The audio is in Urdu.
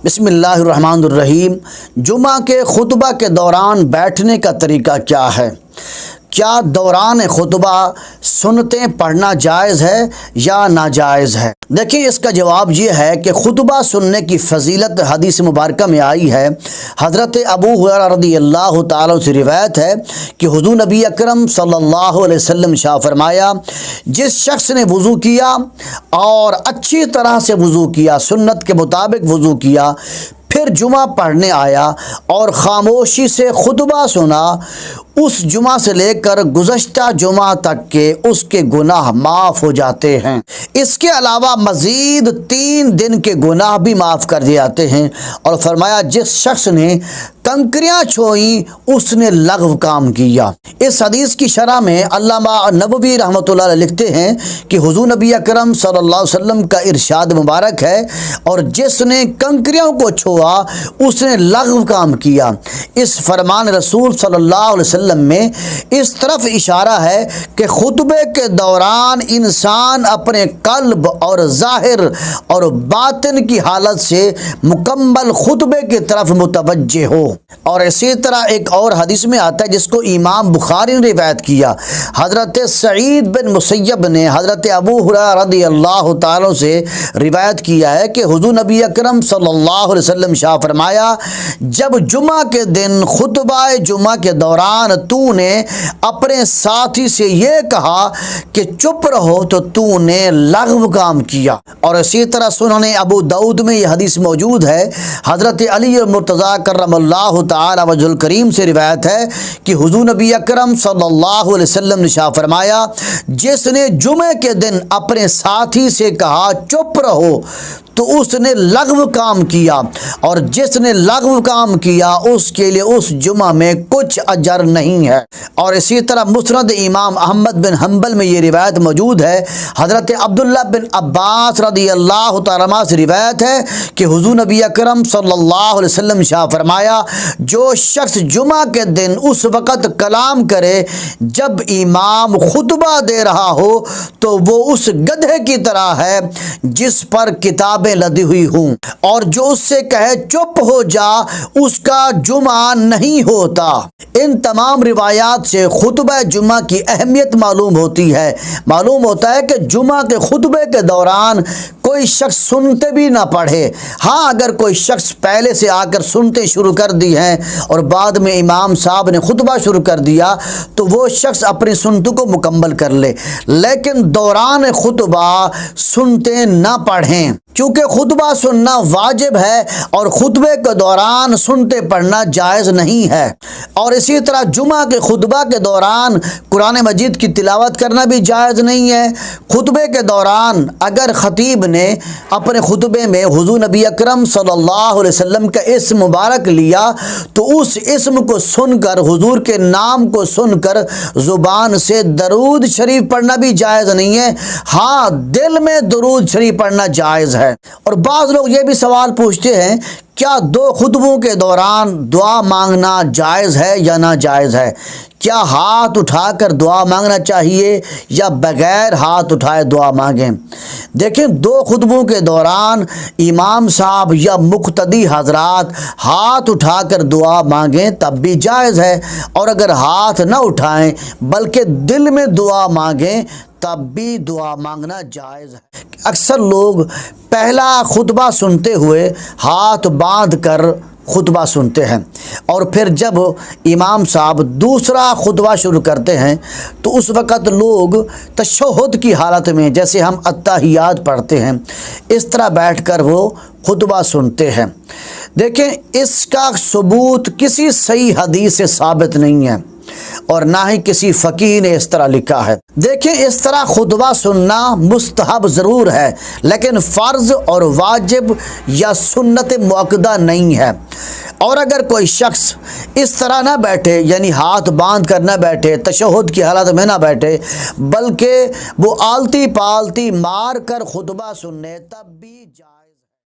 بسم اللہ الرحمن الرحیم۔ جمعہ کے خطبہ کے دوران بیٹھنے کا طریقہ کیا ہے؟ کیا دوران خطبہ سنتیں پڑھنا جائز ہے یا ناجائز ہے؟ دیکھیں، اس کا جواب یہ ہے کہ خطبہ سننے کی فضیلت حدیث مبارکہ میں آئی ہے۔ حضرت ابو ہریرہ رضی اللہ تعالیٰ سے روایت ہے کہ حضور نبی اکرم صلی اللہ علیہ وسلم شاہ فرمایا، جس شخص نے وضو کیا اور اچھی طرح سے وضو کیا، سنت کے مطابق وضو کیا، پھر جمعہ پڑھنے آیا اور خاموشی سے خطبہ سنا، اس جمعہ سے لے کر گزشتہ جمعہ تک کے اس کے گناہ معاف ہو جاتے ہیں۔ اس کے علاوہ مزید 3 دن کے گناہ بھی معاف کر دیے جاتے ہیں۔ اور فرمایا، جس شخص نے کنکریاں چھوئیں اس نے لغو کام کیا۔ اس حدیث کی شرح میں علامہ نووی رحمۃ اللہ علیہ لکھتے ہیں کہ حضور نبی اکرم صلی اللہ علیہ وسلم کا ارشاد مبارک ہے، اور جس نے کنکریوں کو چھوا اس نے لغو کام کیا۔ اس فرمان رسول صلی اللہ علیہ وسلم میں اس طرف اشارہ ہے کہ خطبے کے دوران انسان اپنے قلب اور ظاہر اور باطن کی حالت سے مکمل خطبے کی طرف متوجہ ہو۔ اور اسی طرح ایک اور حدیث میں آتا ہے جس کو امام بخاری نے روایت کیا، حضرت سعید بن مسیب نے حضرت ابو ہریرہ رضی اللہ تعالیٰ سے روایت کیا ہے کہ حضور نبی اکرم صلی اللہ علیہ وسلم شاہ فرمایا، جب جمعہ کے دن خطبہ جمعہ کے دوران تو نے اپنے ساتھی سے یہ کہا کہ چپ رہو تو تو نے لغو کام کیا۔ اور اسی طرح سنن ابو داؤد میں یہ حدیث موجود ہے، حضرت علی المرتضیٰ کرم اللہ تعالی وجہ الکریم سے روایت ہے کہ حضور نبی اکرم صلی اللہ علیہ وسلم نے شاہ فرمایا، جس نے جمعے کے دن اپنے ساتھی سے کہا چپ رہو تو اس نے لغو کام کیا، اور جس نے لغو کام کیا اس کے لیے اس جمعہ میں کچھ اجر نہیں ہے۔ اور اسی طرح مسند امام احمد بن حنبل میں یہ روایت موجود ہے، حضرت عبداللہ بن عباس رضی اللہ تعالیٰ عنہ سے روایت ہے کہ حضور نبی اکرم صلی اللہ علیہ وسلم شاہ فرمایا، جو شخص جمعہ کے دن اس وقت کلام کرے جب امام خطبہ دے رہا ہو تو وہ اس گدھے کی طرح ہے جس پر کتابیں لدی ہوئی ہوں، اور جو اس سے کہے چپ ہو جا اس کا جمعہ نہیں ہوتا۔ ان تمام روایات سے خطبہ جمعہ کی اہمیت معلوم ہوتی ہے۔ معلوم ہوتا ہے کہ جمعہ کے خطبے کے دوران کوئی شخص سنتے بھی نہ پڑھے۔ ہاں، اگر کوئی شخص پہلے سے آ کر سنتے شروع کر دی ہیں اور بعد میں امام صاحب نے خطبہ شروع کر دیا تو وہ شخص اپنی سنتوں کو مکمل کر لے، لیکن دوران خطبہ سنتے نہ پڑھیں، کیونکہ خطبہ سننا واجب ہے اور خطبے کے دوران سنتے پڑھنا جائز نہیں ہے۔ اور اسی طرح جمعہ کے خطبہ کے دوران قرآن مجید کی تلاوت کرنا بھی جائز نہیں ہے۔ خطبے کے دوران اگر خطیب نے اپنے خطبے میں حضور نبی اکرم صلی اللہ علیہ وسلم کا اسم مبارک لیا تو اس اسم کو سن کر، حضور کے نام کو سن کر زبان سے درود شریف پڑھنا بھی جائز نہیں ہے۔ ہاں، دل میں درود شریف پڑھنا جائز ہے۔ اور بعض لوگ یہ بھی سوال پوچھتے ہیں، کیا 2 خطبوں کے دوران دعا مانگنا جائز ہے یا ناجائز ہے؟ کیا ہاتھ اٹھا کر دعا مانگنا چاہیے یا بغیر ہاتھ اٹھائے دعا مانگیں؟ دیکھیں، 2 خطبوں کے دوران امام صاحب یا مقتدی حضرات ہاتھ اٹھا کر دعا مانگیں تب بھی جائز ہے، اور اگر ہاتھ نہ اٹھائیں بلکہ دل میں دعا مانگیں تب بھی دعا مانگنا جائز ہے۔ اکثر لوگ پہلا خطبہ سنتے ہوئے ہاتھ باندھ کر خطبہ سنتے ہیں، اور پھر جب امام صاحب دوسرا خطبہ شروع کرتے ہیں تو اس وقت لوگ تشہد کی حالت میں، جیسے ہم اتحیات پڑھتے ہیں، اس طرح بیٹھ کر وہ خطبہ سنتے ہیں۔ دیکھیں، اس کا ثبوت کسی صحیح حدیث سے ثابت نہیں ہے، اور نہ ہی کسی فقیہ نے اس طرح لکھا ہے۔ دیکھیں، اس طرح خطبہ سننا مستحب ضرور ہے، لیکن فرض اور واجب یا سنت مؤکدہ نہیں ہے۔ اور اگر کوئی شخص اس طرح نہ بیٹھے، یعنی ہاتھ باندھ کر نہ بیٹھے، تشہد کی حالت میں نہ بیٹھے، بلکہ وہ آلتی پالتی مار کر خطبہ سننے، تب بھی جائز